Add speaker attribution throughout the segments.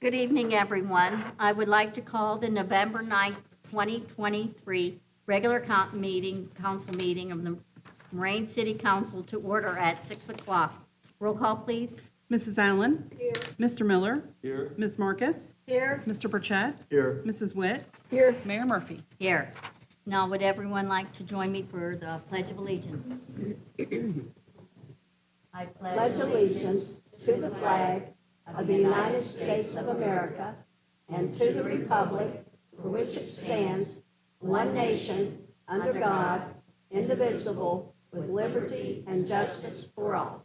Speaker 1: Good evening, everyone. I would like to call the November 9th, 2023 regular council meeting of the Moraine City Council to order at 6 o'clock. Roll call, please.
Speaker 2: Mrs. Allen?
Speaker 3: Here.
Speaker 2: Mr. Miller?
Speaker 3: Here.
Speaker 2: Ms. Marcus?
Speaker 3: Here.
Speaker 2: Mr. Burchett?
Speaker 3: Here.
Speaker 2: Mrs. Witt?
Speaker 3: Here.
Speaker 2: Mayor Murphy?
Speaker 1: Here. Now, would everyone like to join me for the Pledge of Allegiance? I
Speaker 4: pledge allegiance to the flag of the United States of America and to the republic for which it stands, one nation, under God, indivisible, with liberty and justice for all.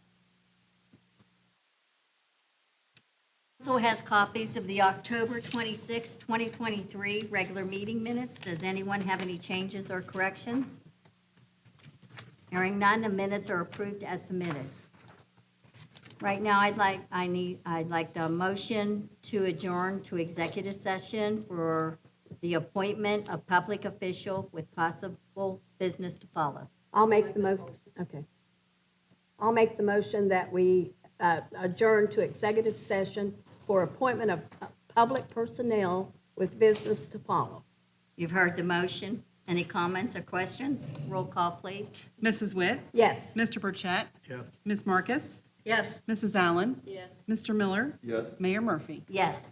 Speaker 1: Also has copies of the October 26, 2023 regular meeting minutes. Does anyone have any changes or corrections? Hearing none, the minutes are approved as submitted. Right now, I'd like the motion to adjourn to executive session for the appointment of public official with possible business to follow.
Speaker 4: I'll make the motion that we adjourn to executive session for appointment of public personnel with business to follow.
Speaker 1: You've heard the motion. Any comments or questions? Roll call, please.
Speaker 2: Mrs. Witt?
Speaker 4: Yes.
Speaker 2: Mr. Burchett?
Speaker 3: Yes.
Speaker 2: Ms. Marcus?
Speaker 1: Yes.
Speaker 2: Mrs. Allen?
Speaker 1: Yes.
Speaker 2: Mr. Miller?
Speaker 3: Yes.
Speaker 2: Mayor Murphy?
Speaker 1: Yes.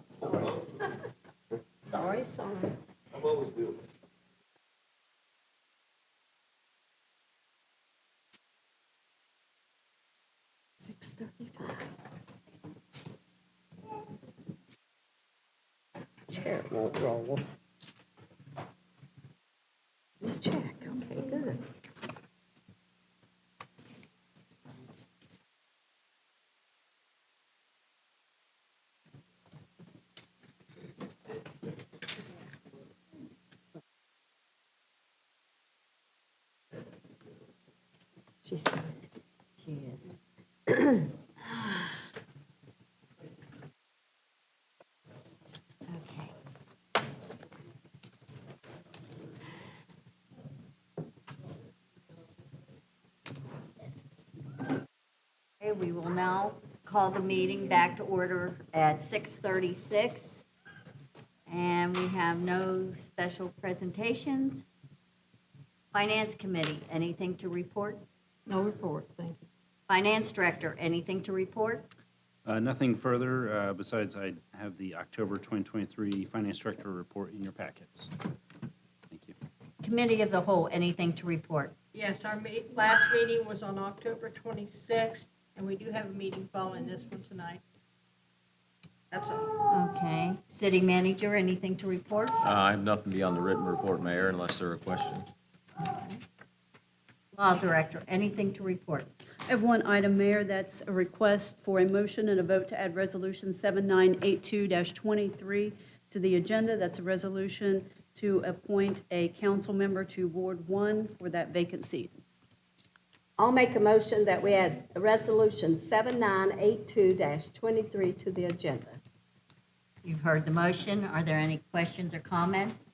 Speaker 4: Sorry. Sorry.
Speaker 3: I'm always good.
Speaker 4: 6:35. Chair won't roll. Let me check. Okay, good. She's
Speaker 1: She is. Okay. Okay, we will now call the meeting back to order at 6:36. And we have no special presentations. Finance Committee, anything to report?
Speaker 5: No report, thank you.
Speaker 1: Finance Director, anything to report?
Speaker 6: Nothing further, besides I have the October 2023 Finance Director report in your packets. Thank you.
Speaker 1: Committee of the Whole, anything to report?
Speaker 5: Yes, our last meeting was on October 26th, and we do have a meeting following this one tonight. That's all.
Speaker 1: Okay. City Manager, anything to report?
Speaker 7: I have nothing beyond the written report, Mayor, unless there are questions.
Speaker 1: Law Director, anything to report?
Speaker 2: I have one item, Mayor, that's a request for a motion and a vote to add Resolution 7982-23 to the agenda. That's a resolution to appoint a council member to Ward 1 for that vacant seat.
Speaker 4: I'll make a motion that we add Resolution 7982-23 to the agenda.
Speaker 1: You've heard the motion. Are there any questions or comments?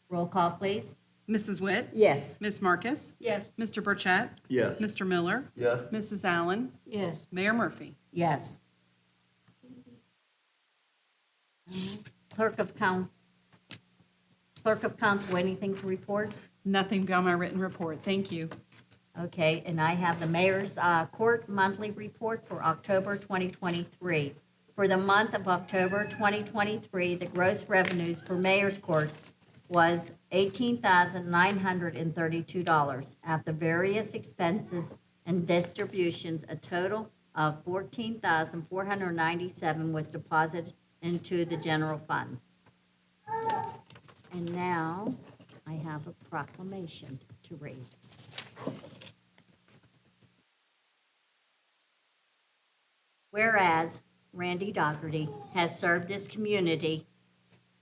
Speaker 1: Roll call, please.
Speaker 2: Mrs. Witt?
Speaker 4: Yes.
Speaker 2: Ms. Marcus?
Speaker 5: Yes,
Speaker 2: Mr. Burchett?
Speaker 3: Yes.
Speaker 2: Mr. Miller?
Speaker 3: Yes.
Speaker 2: Mrs. Allen?
Speaker 5: yes,
Speaker 2: Mayor Murphy?
Speaker 1: Yes. Clerk of Council, anything to report?
Speaker 2: Nothing beyond my written report. Thank you.
Speaker 1: Okay, and I have the Mayor's Court Monthly Report for October 2023. For the month of October 2023, the gross revenues for Mayor's Court was $18,932. After various expenses and distributions, a total of $14,497 was deposited into the general fund. And now I have a proclamation to read. Whereas Randy Dougherty has served this community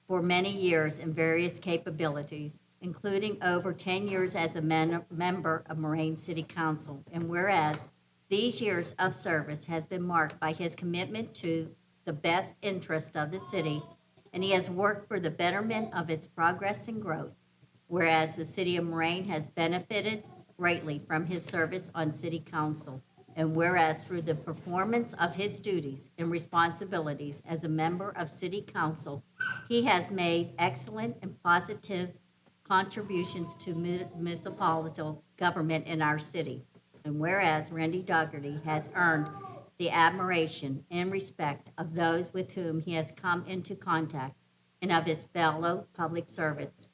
Speaker 1: for many years in various capabilities, including over 10 years as a member of Moraine City Council. And whereas these years of service has been marked by his commitment to the best interest of the city, and he has worked for the betterment of its progress and growth. Whereas the city of Moraine has benefited greatly from his service on city council. And whereas through the performance of his duties and responsibilities as a member of city council, he has made excellent and positive contributions to municipal government in our city. And whereas Randy Dougherty has earned the admiration and respect of those with whom he has come into contact and of his fellow public servants.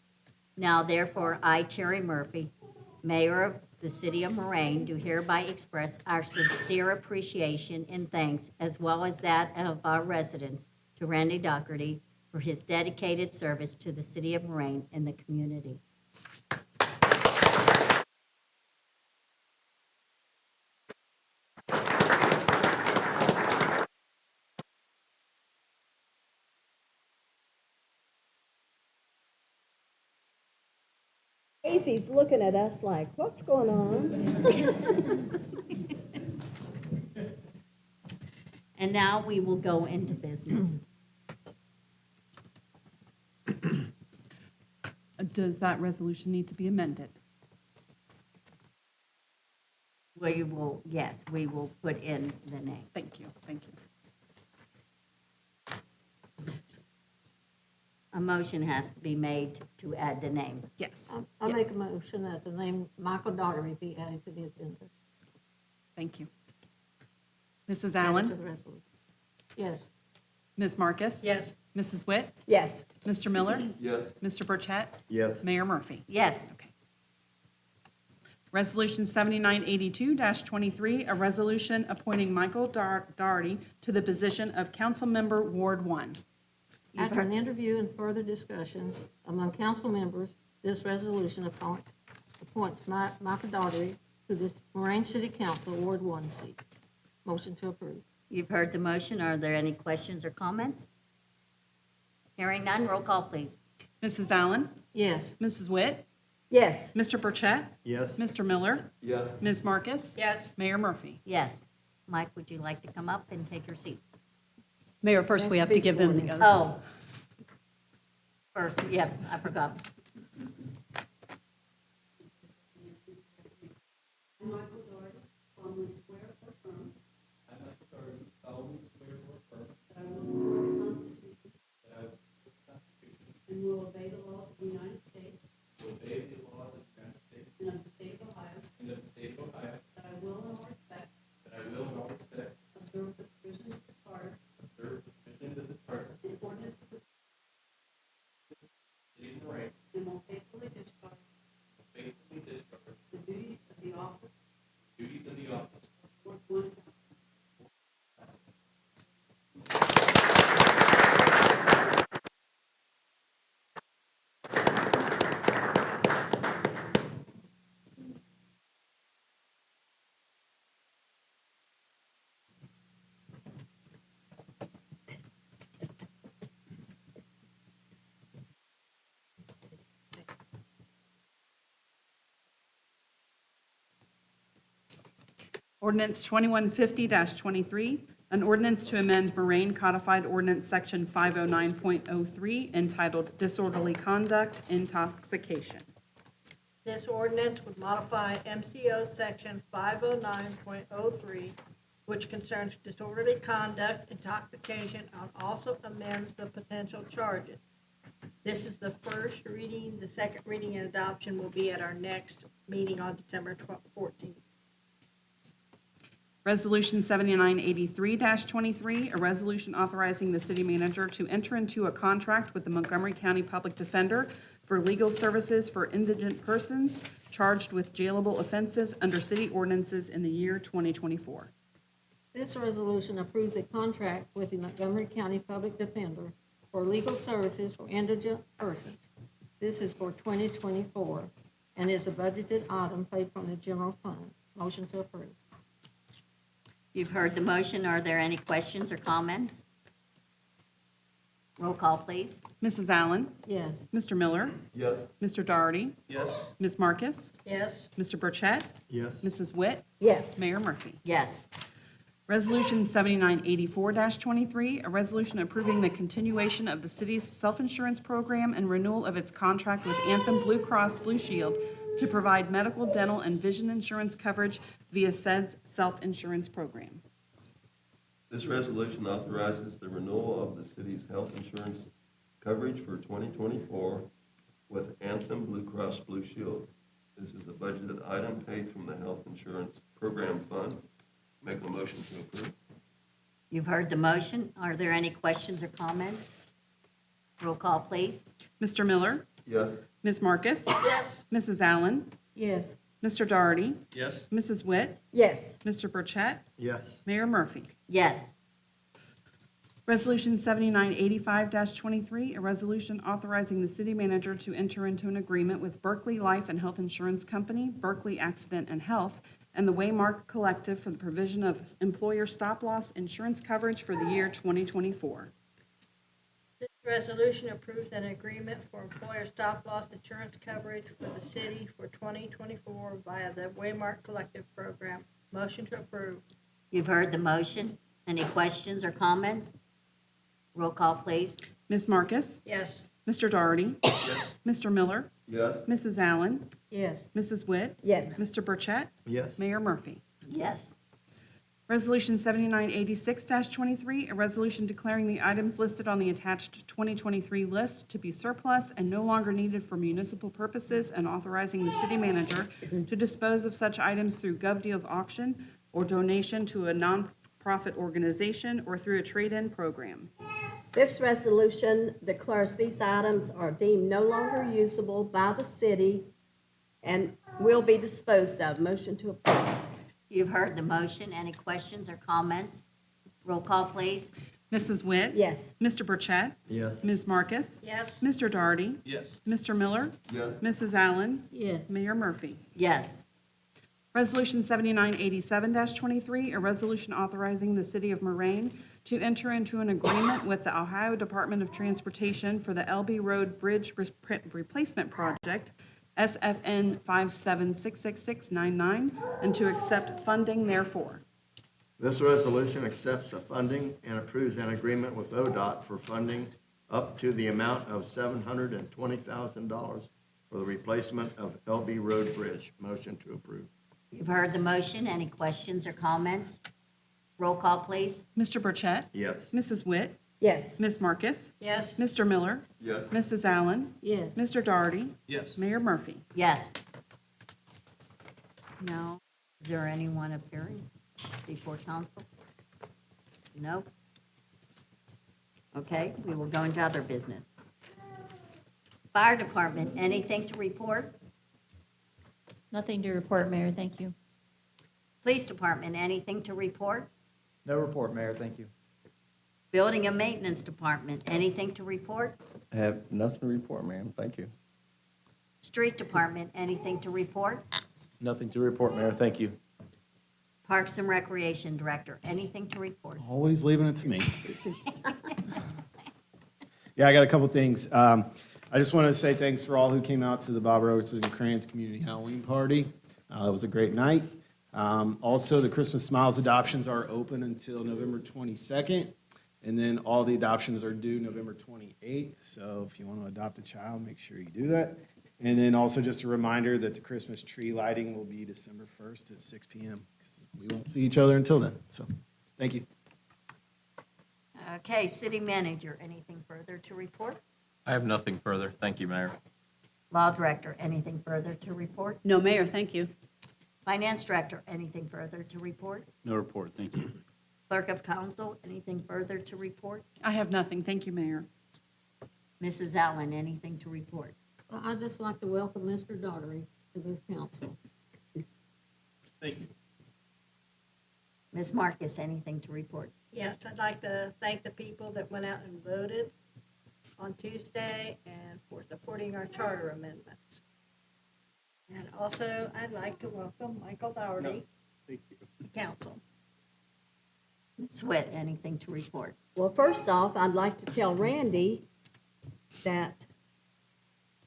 Speaker 1: Now therefore, I, Terry Murphy, Mayor of the City of Moraine, do hereby express our sincere appreciation and thanks, as well as that of our residents, to Randy Dougherty for his dedicated service to the City of Moraine and the community.
Speaker 4: Casey's looking at us like, what's going on?
Speaker 1: And now we will go into business.
Speaker 2: Does that resolution need to be amended?
Speaker 1: We will, yes, we will put in the name.
Speaker 2: Thank you, thank you.
Speaker 1: A motion has to be made to add the name.
Speaker 2: Yes,
Speaker 5: I make a motion that the name Michael Daugherty be added to the agenda.
Speaker 2: thank you. Mrs.
Speaker 5: Added to
Speaker 2: Allen?
Speaker 5: the resolution. Yes,
Speaker 2: Ms. Marcus?
Speaker 5: yes,
Speaker 3: Mrs. Witt?
Speaker 4: Yes.
Speaker 3: Mr. Miller?
Speaker 8: Yes.
Speaker 3: Mr. Burchett?
Speaker 8: Yes.
Speaker 3: Mayor Murphy?
Speaker 1: Yes.
Speaker 3: Okay. Resolution 7982-23, a resolution appointing Michael Doherty to the position of Councilmember Ward 1.
Speaker 9: After an interview and further discussions among council members, this resolution appoints Michael Daugherty to this Moraine City Council Ward 1 seat. Motion to approve.
Speaker 1: You've heard the motion. Are there any questions or comments? Hearing none, roll call, please.
Speaker 3: Mrs. Allen?
Speaker 9: Yes.
Speaker 3: Mrs. Witt?
Speaker 4: Yes.
Speaker 3: Mr. Burchett?
Speaker 8: Yes.
Speaker 3: Mr. Miller?
Speaker 8: Yes.
Speaker 3: Ms. Marcus?
Speaker 5: Yes.
Speaker 3: Mayor Murphy?
Speaker 1: Yes. Mike, would you like to come up and take your seat?
Speaker 2: Mayor, first we have to give him the oath.
Speaker 1: Oh. First, yeah, I forgot.
Speaker 2: And will obey the laws of the United States. And of the state of Ohio. That I will in all respects. Observe the provisions of the charter. And ordinances of and will faithfully discharge. The duties of the office. Of Ward 1 Council.
Speaker 3: Ordinance 2150-23, an ordinance to amend Moraine Codified Ordinance Section 509.03 entitled Disorderly Conduct, Intoxication.
Speaker 5: This ordinance would modify MCO Section 509.03, which concerns disorderly conduct, intoxication, and also amends the potential charges. This is the first reading. The second reading and adoption will be at our next meeting on December 14th.
Speaker 3: Resolution 7983-23, a resolution authorizing the city manager to enter into a contract with the Montgomery County Public Defender for legal services for indigent persons charged with jailable offenses under city ordinances in the year 2024.
Speaker 9: This resolution approves a contract with the Montgomery County Public Defender for legal services for indigent persons. This is for 2024 and is a budgeted item paid from the general fund. Motion to approve.
Speaker 1: You've heard the motion. Are there any questions or comments? Roll call, please.
Speaker 3: Mrs. Allen?
Speaker 9: Yes.
Speaker 3: Mr. Miller?
Speaker 8: Yes.
Speaker 3: Mr. Doherty?
Speaker 8: Yes.
Speaker 3: Ms. Marcus?
Speaker 5: Yes.
Speaker 3: Mr. Burchett?
Speaker 8: Yes.
Speaker 3: Mrs. Witt?
Speaker 4: Yes.
Speaker 3: Mayor Murphy?
Speaker 1: Yes.
Speaker 3: Resolution 7984-23, a resolution approving the continuation of the city's self-insurance program and renewal of its contract with Anthem Blue Cross Blue Shield to provide medical, dental, and vision insurance coverage via said self-insurance program.
Speaker 8: This resolution authorizes the renewal of the city's health insurance coverage for 2024 with Anthem Blue Cross Blue Shield. This is a budgeted item paid from the health insurance program fund. Make a motion to approve.
Speaker 1: You've heard the motion. Are there any questions or comments? Roll call, please.
Speaker 3: Mr. Miller?
Speaker 8: Yes.
Speaker 3: Ms. Marcus?
Speaker 5: Yes.
Speaker 3: Mrs. Allen?
Speaker 9: Yes.
Speaker 3: Mr. Doherty?
Speaker 8: Yes.
Speaker 3: Mrs. Witt?
Speaker 4: Yes.
Speaker 3: Mr. Burchett?
Speaker 8: Yes.
Speaker 3: Mayor Murphy?
Speaker 1: Yes.
Speaker 3: Resolution 7985-23, a resolution authorizing the city manager to enter into an agreement with Berkeley Life and Health Insurance Company, Berkeley Accident and Health, and the Waymark Collective for the provision of employer stop-loss insurance coverage for the year 2024.
Speaker 5: This resolution approves an agreement for employer stop-loss insurance coverage for the city for 2024 via the Waymark Collective Program. Motion to approve.
Speaker 1: You've heard the motion. Any questions or comments? Roll call, please.
Speaker 3: Ms. Marcus?
Speaker 5: Yes.
Speaker 3: Mr. Doherty?
Speaker 8: Yes.
Speaker 3: Mr. Miller?
Speaker 8: Yes.
Speaker 3: Mrs. Allen?
Speaker 9: Yes.
Speaker 3: Mrs. Witt?
Speaker 4: Yes.
Speaker 3: Mr. Burchett?
Speaker 8: Yes.
Speaker 3: Mayor Murphy?
Speaker 1: Yes.
Speaker 3: Resolution 7986-23, a resolution declaring the items listed on the attached 2023 list to be surplus and no longer needed for municipal purposes and authorizing the city manager to dispose of such items through GovDeals auction or donation to a nonprofit organization or through a trade-in program.
Speaker 4: This resolution declares these items are deemed no longer usable by the city and will be disposed of. Motion to approve.
Speaker 1: You've heard the motion. Any questions or comments? Roll call, please.
Speaker 3: Mrs. Witt?
Speaker 4: Yes.
Speaker 3: Mr. Burchett?
Speaker 8: Yes.
Speaker 3: Ms. Marcus?
Speaker 5: Yes.
Speaker 3: Mr. Doherty?
Speaker 8: Yes.
Speaker 3: Mr. Miller?
Speaker 8: Yes.
Speaker 3: Mrs. Allen?
Speaker 9: yes,
Speaker 3: Mayor Murphy?
Speaker 1: Yes.
Speaker 3: Resolution 7987-23, a resolution authorizing the City of Moraine to enter into an agreement with the Ohio Department of Transportation for the LB Road Bridge Replacement Project, SFN 5766699, and to accept funding therefore.
Speaker 10: This resolution accepts the funding and approves an agreement with ODOT for funding up to the amount of $720,000 for the replacement of LB Road Bridge. Motion to approve.
Speaker 1: You've heard the motion. Any questions or comments? Roll call, please.
Speaker 3: Mr. Burchett?
Speaker 10: Yes.
Speaker 3: Mrs. Witt?
Speaker 4: Yes.
Speaker 3: Ms. Marcus?
Speaker 5: Yes.
Speaker 3: Mr. Miller?
Speaker 8: Yes.
Speaker 3: Mrs. Allen?
Speaker 9: yes,
Speaker 3: Mr. Doherty?
Speaker 8: Yes.
Speaker 3: Mayor Murphy?
Speaker 1: Yes. No. Is there anyone appearing before council? No? Okay, we will go into other business. Fire Department, anything to report?
Speaker 11: Nothing to report, Mayor, thank you.
Speaker 1: Police Department, anything to report?
Speaker 12: No report, Mayor, thank you.
Speaker 1: Building and Maintenance Department, anything to report?
Speaker 7: I have nothing to report, ma'am. Thank you.
Speaker 1: Street Department, anything to report?
Speaker 12: Nothing to report, Mayor, thank you.
Speaker 1: Parks and Recreation Director, anything to report?
Speaker 13: Always leaving it to me. Yeah, I got a couple things. I just want to say thanks for all who came out to the Bob Robertson Crayons Community Halloween Party. It was a great night. Also, the Christmas Smiles adoptions are open until November 22nd, and then all the adoptions are due November 28th. So if you want to adopt a child, make sure you do that. And then also just a reminder that the Christmas tree lighting will be December 1st at 6 p.m. because we won't see each other until then. So, thank you.
Speaker 1: Okay, City Manager, anything further to report?
Speaker 7: I have nothing further. Thank you, Mayor.
Speaker 1: Law Director, anything further to report?
Speaker 3: No, Mayor, thank you.
Speaker 1: Finance Director, anything further to report?
Speaker 6: No report, thank you.
Speaker 1: Clerk of Council, anything further to report?
Speaker 3: I have nothing. Thank you, Mayor.
Speaker 1: Mrs. Allen, anything to report?
Speaker 9: Well, I'd just like to welcome Mr. Daughtery to the council.
Speaker 1: Ms. Marcus, anything to report?
Speaker 5: Yes, I'd like to thank the people that went out and voted on Tuesday and for supporting our charter amendments. And also, I'd like to welcome Michael Dougherty to council.
Speaker 1: Ms. Witt, anything to report?
Speaker 4: Well, first off, I'd like to tell Randy that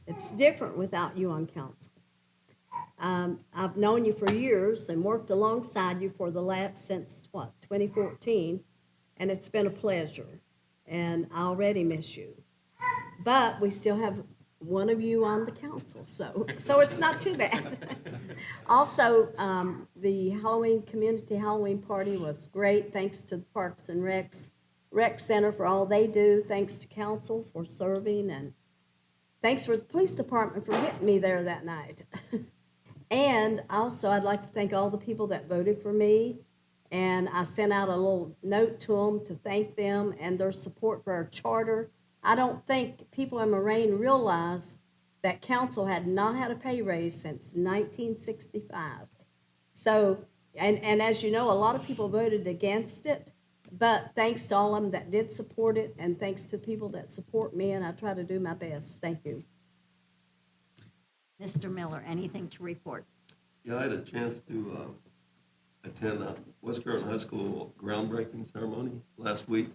Speaker 4: it's different without you on council. I've known you for years and worked alongside you for the last, since what, 2014, and it's been a pleasure, and I already miss you. But we still have one of you on the council, so it's not too bad. Also, the community Halloween party was great, thanks to the Parks and Rec Center for all they do, thanks to council for serving, and thanks for the police department for getting me there that night. And also, I'd like to thank all the people that voted for me, and I sent out a little note to them to thank them and their support for our charter. I don't think people in Moraine realize that council had not had a pay raise since 1965. So, and as you know, a lot of people voted against it, but thanks to all of them that did support it, and thanks to people that support me, and I try to do my best. Thank you.
Speaker 1: Mr. Miller, anything to report?
Speaker 8: Yeah, I had a chance to attend West Carrollton High School groundbreaking ceremony last week,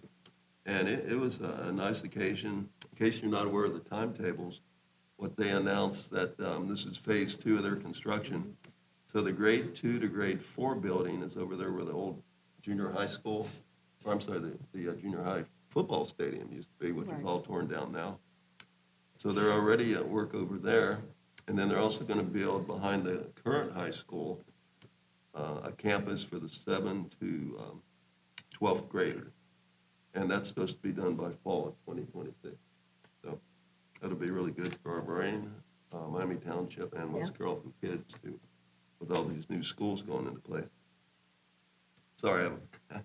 Speaker 8: and it was a nice occasion. In case you're not aware of the timetables, what they announced that this is phase 2 of their construction. So the grade 2 to grade 4 building is over there where the old junior high school, or I'm sorry, the junior high football stadium used to be, which is all torn down now. So they're already at work over there. And then they're also going to build behind the current high school a campus for the 7th to 12th grader. And that's supposed to be done by fall of 2026. So that'll be really good for our Moraine, Miami Township, and West Carrollton kids too, with all these new schools going into play. Sorry, I got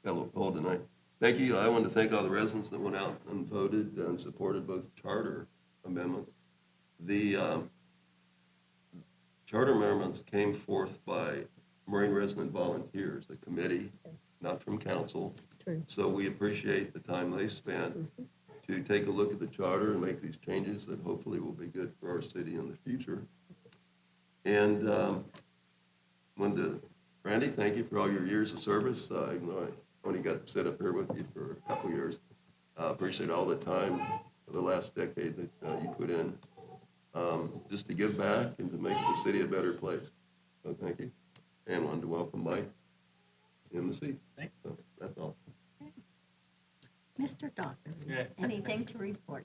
Speaker 8: a little cold tonight. Thank you. I want to thank all the residents that went out and voted and supported both charter amendments. The charter amendments came forth by Moraine resident volunteers, a committee, not from council.
Speaker 4: True.
Speaker 8: So we appreciate the time they spent to take a look at the charter and make these changes that hopefully will be good for our city in the future. And Randy, thank you for all your years of service, even though I only got to sit up here with you for a couple years. Appreciate all the time for the last decade that you put in just to give back and to make the city a better place. So thank you. And wanted to welcome Mike in the seat. So that's all.
Speaker 1: Mr. Doctor,
Speaker 14: Yeah.
Speaker 1: anything to report?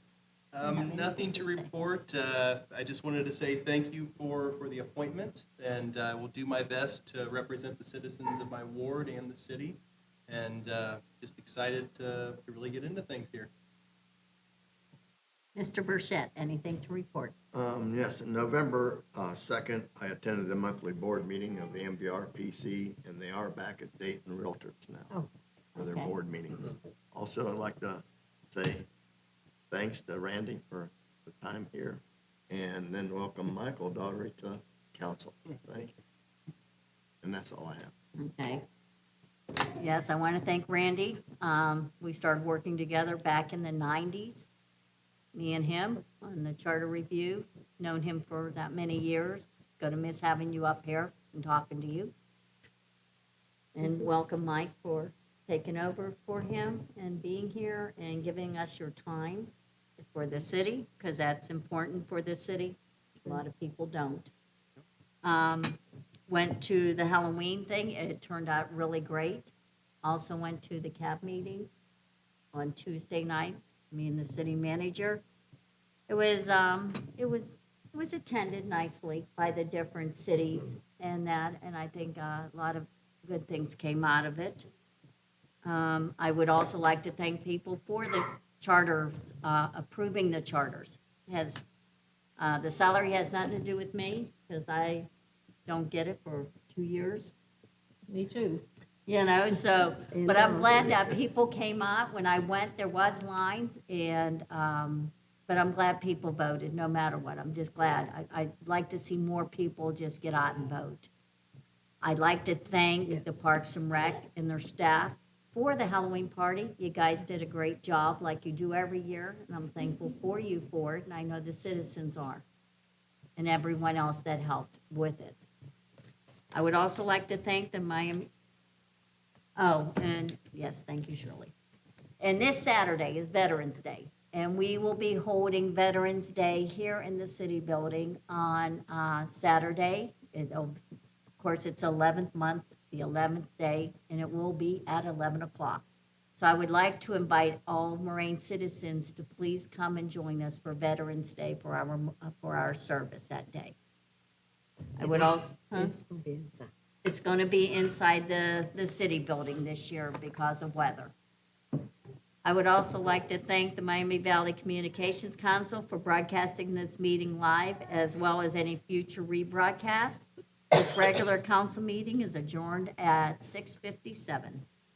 Speaker 14: Nothing to report. I just wanted to say thank you for the appointment, and I will do my best to represent the citizens of my ward and the city, and just excited to really get into things here.
Speaker 1: Mr. Burchett, anything to report?
Speaker 10: Yes, on November 2nd, I attended the monthly board meeting of the MVRPC, and they are back at Dayton Realtors now
Speaker 1: Oh,
Speaker 10: for their
Speaker 1: okay.
Speaker 10: board meetings. Also, I'd like to say thanks to Randy for the time here, and then welcome Michael Daugherty to council. Thank you. And that's all I have.
Speaker 1: Okay. Yes, I want to thank Randy. We started working together back in the 90s, me and him, on the charter review. Known him for that many years. Gonna miss having you up here and talking to you. And welcome, Mike, for taking over for him and being here and giving us your time for the city, because that's important for the city. A lot of people don't. Went to the Halloween thing. It turned out really great. Also went to the CAB meeting on Tuesday night, me and the city manager. It was attended nicely by the different cities and that, and I think a lot of good things came out of it. I would also like to thank people for the charters, approving the charters. The salary has nothing to do with me, because I don't get it for 2 years.
Speaker 9: Me too.
Speaker 1: You know, so, but I'm glad that people came out. When I went, there was lines, and, but I'm glad people voted, no matter what. I'm just glad. I'd like to see more people just get out and vote. I'd like to thank the Parks and Rec and their staff for the Halloween party. You guys did a great job, like you do every year, and I'm thankful for you for it, and I know the citizens are, and everyone else that helped with it. I would also like to thank the Miami, and yes, thank you, Shirley. And this Saturday is Veterans Day, and we will be holding Veterans Day here in the city building on Saturday. Of course, it's 11th month, the 11th day, and it will be at 11 o'clock. So I would like to invite all Moraine citizens to please come and join us for Veterans Day for our service that day. I would also.
Speaker 4: It's gonna be inside.
Speaker 1: It's going to be inside the city building this year because of weather. I would also like to thank the Miami Valley Communications Council for broadcasting this meeting live, as well as any future rebroadcast. This regular council meeting is adjourned at 6:57.